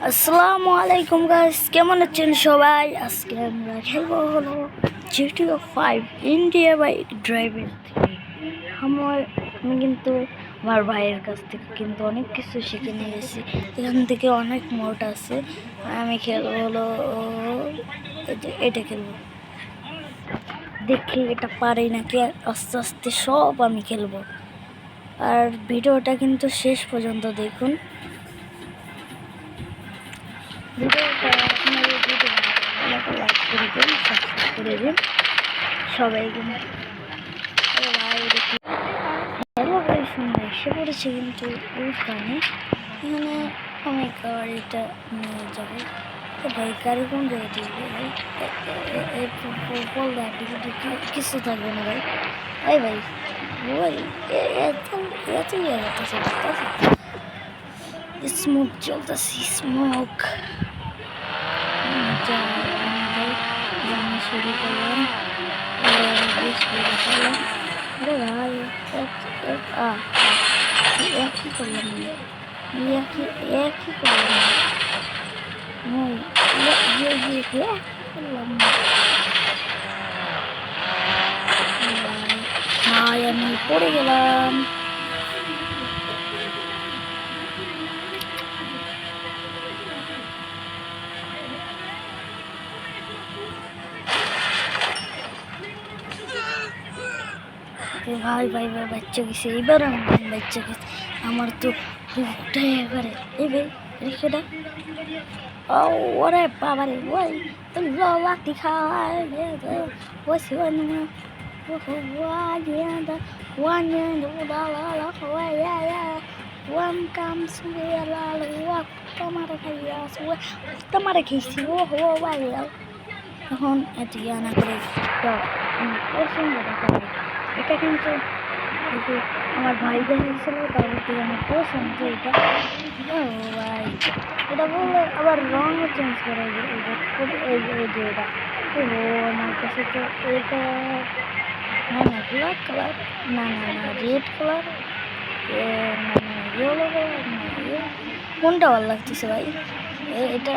আসসালামু আলাইকুম গাইস, কেমন আছেন সবাই? আজকে আমরা খেলবো হলো GTA 5 ইন্ডিয়া বাইক ড্রাইভিং থেকে। আমি কিন্তু আমার ভাইয়ের কাছ থেকে কিন্তু অনেক কিছু শিখে নিয়ে গেছি। এখান থেকে অনেক মোড আছে। আমি খেলবো হলো এটা খেলবো, দেখি এটা পারি নাকি। আস্তে আস্তে সব আমি খেলবো, আর ভিডিওটা কিন্তু শেষ পর্যন্ত দেখুন। ভিডিওটা আপনাদের যদি ভালো লাগে লাইক করে দিন, সাবস্ক্রাইব করে দিন সবাই। কিন্তু ভাই দেখি হ্যালো গাইস, আমরা এসে পড়েছি কিন্তু ওখানে। এখানে আমি গাড়িটা নিয়ে যাবো। ভাই গাড়ি কোন জায়গায় দিবে ভাই? বল কিছু থাকবে না ভাই। এই ভাই ভাই এত এত জায়গাটা চলতেছে, স্মোক চলতেছে, স্মোক শুরু করলাম। আরে ভাই একই করলাম, একই করলাম করলাম ভাই, আমি পড়ে গেলাম। ভাই ভাই ভাই বাচ্চা গেছে, এবার আমি বাচ্চা গেছে। আমার তো বুকটাই এবারে এই ভাই রিক্সাটা। ওরে বাবারে ওই লাঠি খায় ওই তোমারে খেয়েছি ও হো ভাই। এখন এত ইয়া না করে পছন্দ দেখা যায়। এটা কিন্তু আমার ভাই দেখেছিল, তারপর থেকে আমার পছন্দ এটা। ও ভাই এটা বললে আবার রঙও চেঞ্জ করে এই যে এটা। ও আমার কাছে তো এটা না না ব্ল্যাক কালার, না না না রেড কালার, না না ইয়েলো কালার, না কোনটা ভালো লাগতেছে ভাই? এটা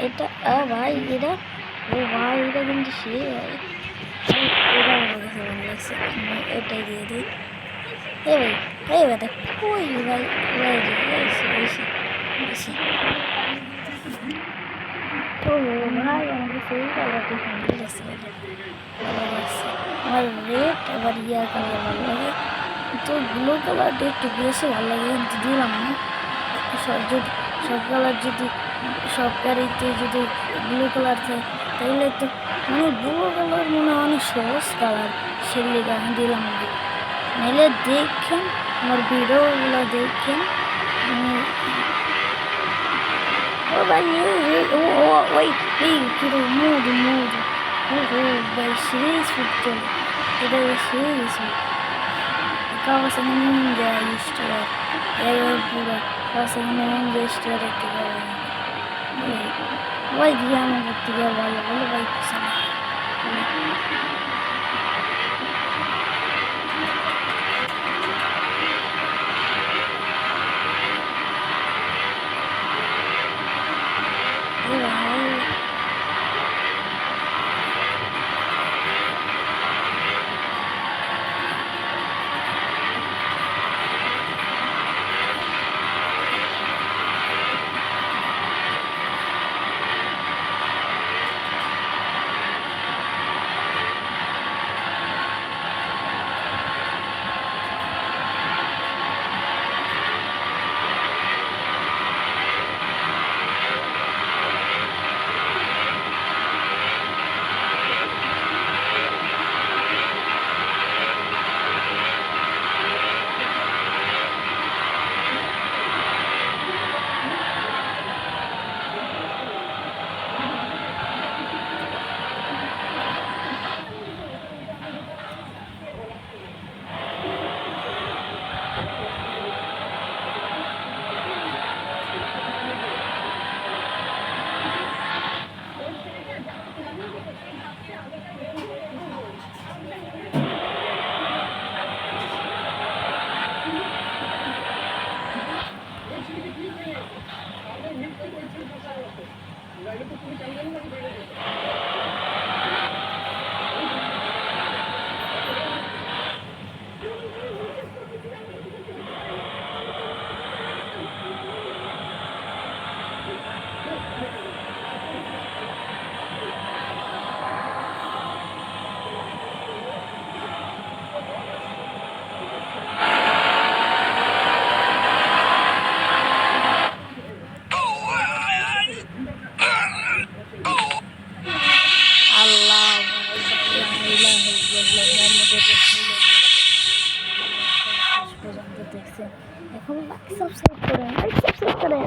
এটা ভাই এটা, ও ভাই এটা কিন্তু সে ভাই, এটা আমার কাছে ভালো লাগছে। আমি এটাই দিয়ে দিই। এই ভাই এই ভাই কই ভাই, ভাই ও ভাই আমার কাছে এই কালারটি সুন্দর লাগছে, ভালো লাগছে। আমার রেড আবার ইয়ার কালার ভালো লাগে, তো ব্লু কালারটা একটু বেশি ভালো লাগে, কিন্তু দিলাম না। সব কালার যদি সব গাড়িতে যদি ব্লু কালার থাকে তাহলে তো মানে ব্লু কালার মনে হয় অনেক সহজ কালার, সেগুলি আমি দিলাম না। নাহলে দেখেন আমার ভিডিওগুলো দেখেন। ও ভাই ওই এই পুরো মুড ও ভাই সিরিজ ফুটবল, এটা সিরিজ কাগজ ninja স্টোর এর পুরো কাগজ ninja স্টোর থেকে ওই দিয়ে আমার করতে গিয়ে ভালো ভালো ভাই পছন্দ। আল্লাহ পর্যন্ত দেখছেন, এখন লাইক সাবস্ক্রাইব করেন, লাইক সাবস্ক্রাইব করেন।